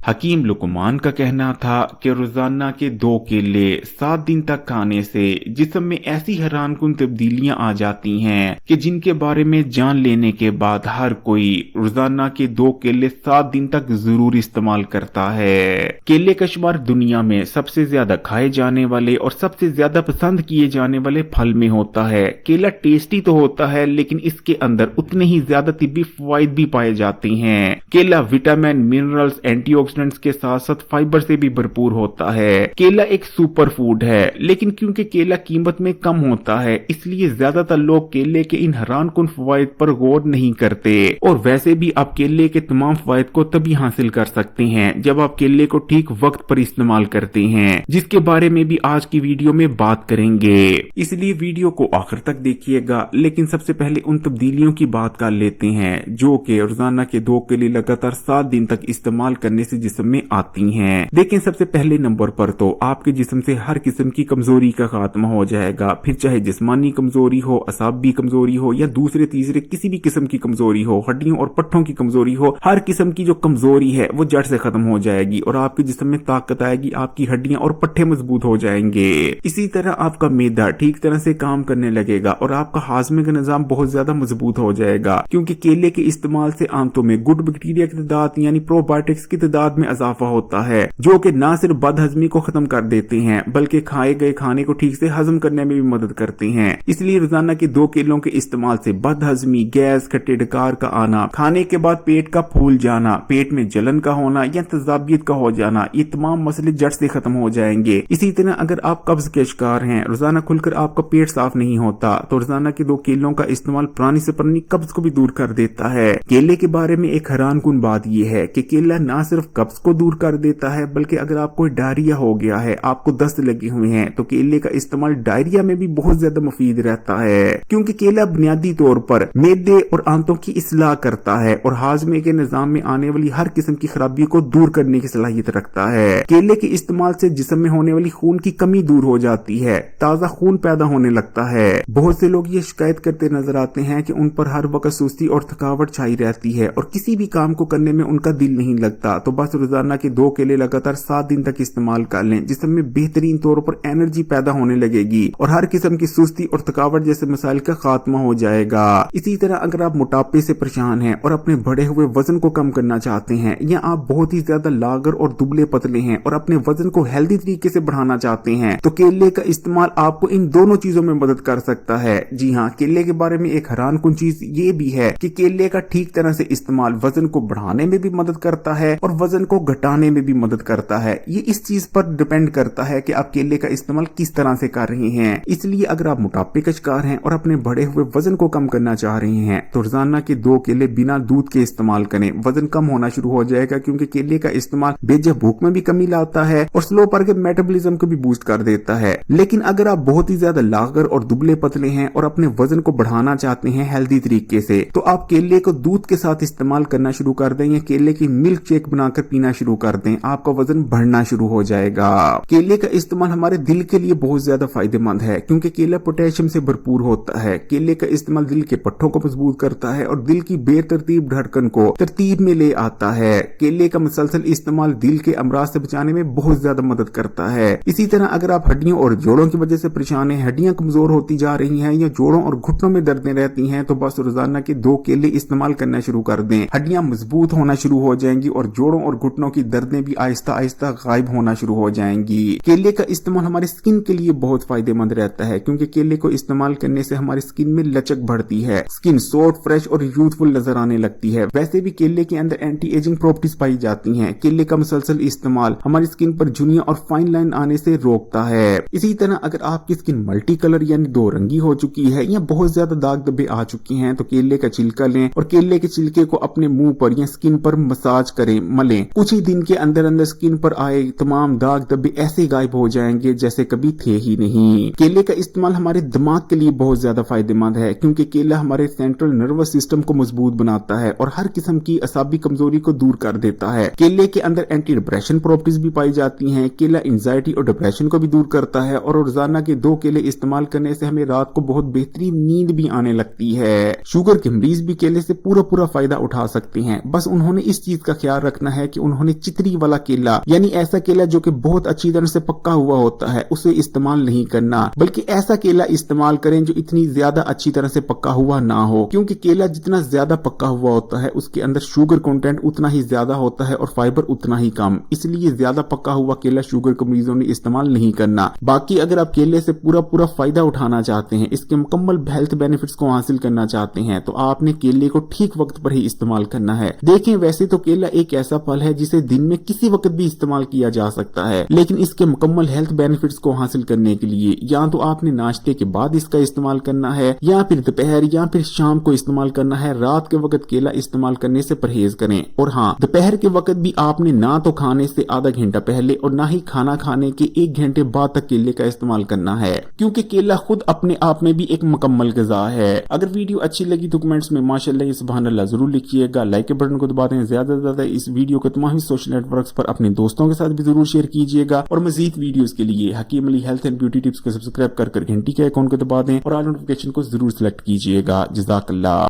हकीम लुकमान का कहना था कि रोजाना के 2 केले 7 दिन तक खाने से जिस्म में ऐसी हैरानकुन तब्दीलियां आ जाती हैं कि जिनके बारे में जान लेने के बाद हर कोई रोजाना के 2 केले 7 दिन तक जरूर इस्तेमाल करता है। केले का शुमार दुनिया में सबसे ज्यादा खाए जाने वाले और सबसे ज्यादा पसंद किए जाने वाले फल में होता है। केला टेस्टी तो होता है, लेकिन इसके अंदर उतने ही ज्यादा तिब्बी फवाइद भी पाए जाते हैं। केला विटामिन, मिनरल्स, एंटीऑक्सीडेंट्स के साथ साथ फाइबर से भी भरपूर होता है। केला एक सुपर फूड है, लेकिन क्योंकि केला कीमत में कम होता है, इसलिए ज्यादातर लोग केले के इन हैरानकुन फवाइद पर गौर नहीं करते। और वैसे भी आप केले के तमाम फवाइद को तभी हासिल कर सकते हैं जब आप केले को ठीक वक्त पर इस्तेमाल करते हैं, जिसके बारे में भी आज की वीडियो में बात करेंगे। इसलिए वीडियो को आखिर तक देखिएगा। लेकिन सबसे पहले उन तब्दीलियों की बात कर लेते हैं जो कि रोजाना के 2 केले लगातार 7 दिन तक इस्तेमाल करने से जिस्म में आती हैं। देखें, सबसे पहले नंबर पर तो आपके जिस्म से हर किस्म की कमजोरी का खात्मा हो जाएगा। फिर चाहे जिस्मानी कमजोरी हो, असाबी कमजोरी हो या दूसरे तीसरे किसी भी किस्म की कमजोरी हो, हड्डियों और पट्टों की कमजोरी हो, हर किस्म की जो कमजोरी है वो जड़ से खत्म हो जाएगी और आपके जिस्म में ताकत आएगी। आपकी हड्डियां और पट्टे मजबूत हो जाएंगे। इसी तरह आपका मैदा ठीक तरह से काम करने लगेगा और आपका हाजमे का निजाम बहुत ज्यादा मजबूत हो जाएगा, क्योंकि केले के इस्तेमाल से आंतों में गुड बैक्टीरिया की तादाद यानी प्रोबायोटिक्स की तादाद में इजाफा होता है, जो कि न सिर्फ बदहजमी को खत्म कर देते हैं बल्कि खाए गए खाने को ठीक से हजम करने में भी मदद करते हैं। इसलिए रोजाना के 2 केलों के इस्तेमाल से बदहजमी, गैस, खट्टे डकार का आना, खाने के बाद पेट का फूल जाना, पेट में जलन का होना या तजाबियत का हो जाना, ये तमाम मसले जड़ से खत्म हो जाएंगे। इसी तरह अगर आप कब्ज के शिकार हैं, रोजाना खुलकर आपका पेट साफ नहीं होता, तो रोजाना के 2 केलों का इस्तेमाल पुरानी से पुरानी कब्ज को भी दूर कर देता है। केले के बारे में एक हैरानकुन बात यह है कि केला न सिर्फ कब्ज को दूर कर देता है, बल्कि अगर आपको डायरिया हो गया है, आपको दस्त लगे हुए हैं, तो केले का इस्तेमाल डायरिया में भी बहुत ज्यादा मुफीद रहता है, क्योंकि केला बुनियादी तौर पर मैदे और आंतों की इस्लाह करता है और हाजमे के निजाम में आने वाली हर किस्म की खराबी को दूर करने की सलाहियत रखता है। केले के इस्तेमाल से जिस्म में होने वाली खून की कमी दूर हो जाती है, ताजा खून पैदा होने लगता है। बहुत से लोग ये शिकायत करते नजर आते हैं कि उन पर हर वक्त सुस्ती और थकावट छाई रहती है और किसी भी काम को करने में उनका दिल नहीं लगता। तो बस रोजाना के 2 केले लगातार 7 दिन तक इस्तेमाल कर लें, जिसमें बेहतरीन तौर पर एनर्जी पैदा होने लगेगी और हर किस्म की सुस्ती और थकावट जैसे मसाइल का खात्मा हो जाएगा। इसी तरह अगर आप मोटापे से परेशान हैं और अपने बढ़े हुए वजन को कम करना चाहते हैं, या आप बहुत ही ज्यादा लागर और दुबले पतले हैं और अपने वजन को हेल्दी तरीके से बढ़ाना चाहते हैं, तो केले का इस्तेमाल आपको इन दोनों चीजों में मदद कर सकता है। जी हाँ, केले के बारे में एक हैरानकुन चीज ये भी है कि केले का ठीक तरह से इस्तेमाल वजन को बढ़ाने में भी मदद करता है और वजन को घटाने में भी मदद करता है। ये इस चीज पर डिपेंड करता है कि आप केले का इस्तेमाल किस तरह से कर रहे हैं। इसलिए अगर आप मोटापे का शिकार हैं और अपने बढ़े हुए वजन को कम करना चाह रहे हैं, तो रोजाना के 2 केले बिना दूध के इस्तेमाल करें। वजन कम होना शुरू हो जाएगा, क्योंकि केले का इस्तेमाल बेजा भूख में भी कमी लाता है और स्लो पर के मेटाबॉलिज्म को भी बूस्ट कर देता है। लेकिन अगर आप बहुत ही ज्यादा लागर और दुबले पतले हैं और अपने वजन को बढ़ाना चाहते हैं हेल्दी तरीके से, तो आप केले को दूध के साथ इस्तेमाल करना शुरू कर दें या केले की मिल्क शेक बनाकर पीना शुरू कर दें। आपका वजन बढ़ना शुरू हो जाएगा। केले का इस्तेमाल हमारे दिल के लिए बहुत ज्यादा फायदेमंद है, क्योंकि केला पोटेशियम से भरपूर होता है। केले का इस्तेमाल दिल के पट्टों को मजबूत करता है और दिल की बेतरतीब धड़कन को तरतीब में ले आता है। केले का मुसलसल इस्तेमाल दिल के अमराज से बचाने में बहुत ज्यादा मदद करता है। इसी तरह अगर आप हड्डियों और जोड़ों की वजह से परेशान हैं, हड्डियां कमजोर होती जा रही हैं या जोड़ों और घुटनों में दर्दें रहती हैं, तो बस रोजाना के 2 केले इस्तेमाल करना शुरू कर दें। हड्डियां मजबूत होना शुरू हो जाएंगी और जोड़ों और घुटनों की दर्दें भी आहिस्ता आहिस्ता गायब होना शुरू हो जाएंगी। केले का इस्तेमाल हमारे स्किन के लिए बहुत फायदेमंद रहता है, क्योंकि केले को इस्तेमाल करने से हमारी स्किन में लचक बढ़ती है, स्किन सॉफ्ट, फ्रेश और यूथफुल नजर आने लगती है। वैसे भी केले के अंदर एंटी एजिंग प्रॉपर्टीज पाई जाती हैं। केले का मुसलसल इस्तेमाल हमारी स्किन पर झुर्रियां और फाइन लाइन आने से रोकता है। इसी तरह अगर आपकी स्किन मल्टी कलर यानी 2 रंगी हो चुकी है या बहुत ज्यादा दाग धब्बे आ चुकी हैं, तो केले का छिलका लें और केले के छिलके को अपने मुंह पर या स्किन पर मसाज करें, मलें। कुछ ही दिन के अंदर अंदर स्किन पर आए तमाम दाग धब्बे ऐसे गायब हो जाएंगे जैसे कभी थे ही नहीं। केले का इस्तेमाल हमारे दिमाग के लिए बहुत ज्यादा फायदेमंद है, क्योंकि केला हमारे सेंट्रल नर्वस सिस्टम को मजबूत बनाता है और हर किस्म की असाबी कमजोरी को दूर कर देता है। केले के अंदर एंटी डिप्रेशन प्रॉपर्टीज भी पाई जाती हैं। केला एंजाइटी और डिप्रेशन को भी दूर करता है और रोजाना के 2 केले इस्तेमाल करने से हमें रात को बहुत बेहतरीन नींद भी आने लगती है। शुगर के मरीज भी केले से पूरा फायदा उठा सकते हैं, बस उन्होंने इस चीज का ख्याल रखना है कि उन्होंने चितरी वाला केला यानी ऐसा केला जो कि बहुत अच्छी तरह से पक्का हुआ होता है उसे इस्तेमाल नहीं करना, बल्कि ऐसा केला इस्तेमाल करें जो इतनी ज्यादा अच्छी तरह से पक्का हुआ ना हो, क्योंकि केला जितना ज्यादा पक्का हुआ होता है उसके अंदर शुगर कंटेंट उतना ही ज्यादा होता है और फाइबर उतना ही कम, इसलिए ज्यादा पक्का हुआ केला शुगर के मरीजों ने इस्तेमाल नहीं करना। बाकी अगर आप केले से पूरा फायदा उठाना चाहते हैं, इसके मुकम्मल हेल्थ बेनिफिट्स को हासिल करना चाहते हैं, तो आपने केले को ठीक वक्त पर ही इस्तेमाल करना है। देखें वैसे तो केला एक ऐसा फल है जिसे दिन में किसी वक्त भी इस्तेमाल किया जा सकता है, लेकिन इसके मुकम्मल हेल्थ बेनिफिट्स को हासिल करने के लिए या तो आपने नाश्ते के बाद इसका इस्तेमाल करना है या फिर दोपहर या फिर शाम को इस्तेमाल करना है। रात के वक्त केला इस्तेमाल करने से परहेज करें। और हाँ, दोपहर के वक्त भी आपने ना तो खाने से आधा घंटा पहले और ना ही खाना खाने के 1 घंटे बाद तक केले का इस्तेमाल करना है, क्योंकि केला खुद अपने आप में भी एक मुकम्मल ग़िज़ा है। अगर वीडियो अच्छी लगी तो कमेंट्स में माशाअल्लाह सुभान अल्लाह जरूर लिखिएगा, लाइक के बटन को दबा दें, ज्यादा से ज्यादा इस वीडियो को तमाम सोशल नेटवर्क्स पर अपने दोस्तों के साथ भी जरूर शेयर कीजिएगा और मजीद वीडियोस के लिए Hakeem Ali health and beauty tips को सब्सक्राइब कर घंटी के आइकॉन को दबा दें और ऑल नोटिफिकेशन को जरूर सिलेक्ट कीजिएगा। जज़ाकल्लाह।